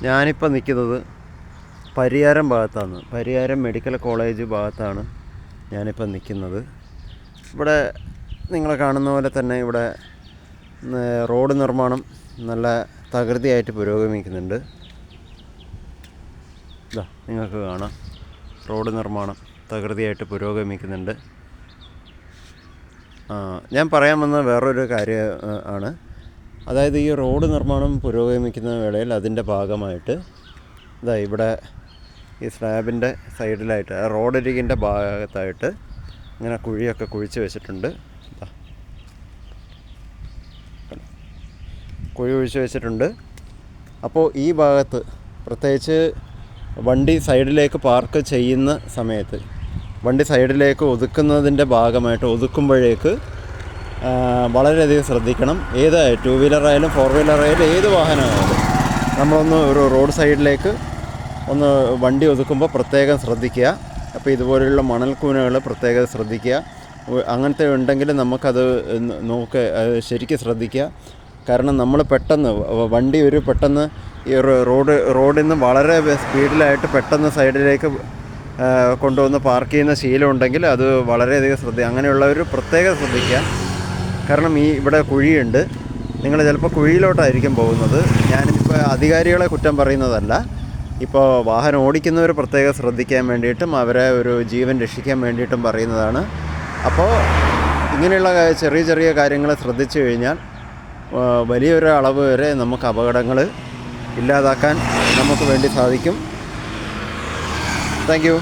ഞാനിപ്പോൾ നിൽക്കുന്നത് പരിയാരം ഭാഗത്താണ്. പരിയാരം മെഡിക്കൽ കോളേജ് ഭാഗത്താണ് ഞാനിപ്പോൾ നിൽക്കുന്നത്. ഇവിടെ നിങ്ങൾ കാണുന്ന പോലെ തന്നെ ഇവിടെ റോഡ് നിർമ്മാണം നല്ല തകൃതിയായിട്ട് പുരോഗമിക്കുന്നുണ്ട്. ഇതാ നിങ്ങൾക്ക് കാണാം, റോഡ് നിർമ്മാണം തകൃതിയായിട്ട് പുരോഗമിക്കുന്നുണ്ട്. ഞാൻ പറയാൻ വന്ന വേറൊരു കാര്യം ആണ്, അതായത് ഈ റോഡ് നിർമ്മാണം പുരോഗമിക്കുന്ന വേളയിൽ അതിൻ്റെ ഭാഗമായിട്ട് ഇതാ ഇവിടെ ഈ സ്ലാബിൻ്റെ സൈഡിലായിട്ട് റോഡരികിൻ്റെ ഭാഗത്തായിട്ട് ഇങ്ങനെ കുഴിയൊക്കെ കുഴിച്ച് വെച്ചിട്ടുണ്ട്. കുഴി കുഴിച്ച് വെച്ചിട്ടുണ്ട്. അപ്പോൾ ഈ ഭാഗത്ത് പ്രത്യേകിച്ച് വണ്ടി സൈഡിലേക്ക് പാർക്ക് ചെയ്യുന്ന സമയത്ത് വണ്ടി സൈഡിലേക്ക് ഒതുക്കുന്നതിൻ്റെ ഭാഗമായിട്ട് ഒതുക്കുമ്പോഴേക്ക് വളരെയധികം ശ്രദ്ധിക്കണം. ഏത് 2 വീലറായാലും 4 വീലറായാലും ഏത് വാഹനമായാലും നമ്മളൊന്ന് ഒരു റോഡ് സൈഡിലേക്ക് ഒന്ന് വണ്ടി ഒതുക്കുമ്പോൾ പ്രത്യേകം ശ്രദ്ധിക്കുക. അപ്പോൾ ഇതുപോലെയുള്ള മണൽക്കൂനകൾ പ്രത്യേകം ശ്രദ്ധിക്കുക. അങ്ങനത്തെ ഉണ്ടെങ്കിൽ നമുക്കത് ശരിക്കും ശ്രദ്ധിക്കുക. കാരണം നമ്മൾ പെട്ടെന്ന് വണ്ടി പെട്ടെന്ന് ഈ റോഡിൽ നിന്ന് വളരെ സ്പീഡിലായിട്ട് പെട്ടെന്ന് സൈഡിലേക്ക് കൊണ്ടുവന്ന് പാർക്ക് ചെയ്യുന്ന ശീലം ഉണ്ടെങ്കിൽ അത് വളരെയധികം അങ്ങനെയുള്ളവർ പ്രത്യേകം ശ്രദ്ധിക്കുക. കാരണം ഇവിടെ കുഴിയുണ്ട്, നിങ്ങൾ ചിലപ്പോൾ കുഴിയിലോട്ടായിരിക്കും പോകുന്നത്. ഞാനിപ്പോൾ അധികാരികളെ കുറ്റം പറയുന്നതല്ല, ഇപ്പോൾ വാഹനം ഓടിക്കുന്നവർ പ്രത്യേകം ശ്രദ്ധിക്കാൻ വേണ്ടിയിട്ടും അവരെ ഒരു ജീവൻ രക്ഷിക്കാൻ വേണ്ടിയിട്ടും പറയുന്നതാണ്. അപ്പോൾ ഇങ്ങനെയുള്ള ചെറിയ ചെറിയ കാര്യങ്ങൾ ശ്രദ്ധിച്ചു കഴിഞ്ഞാൽ വലിയൊരു അളവ് വരെ നമുക്ക് അപകടങ്ങൾ ഇല്ലാതാക്കാൻ നമുക്ക് വേണ്ടി സാധിക്കും. Thank you.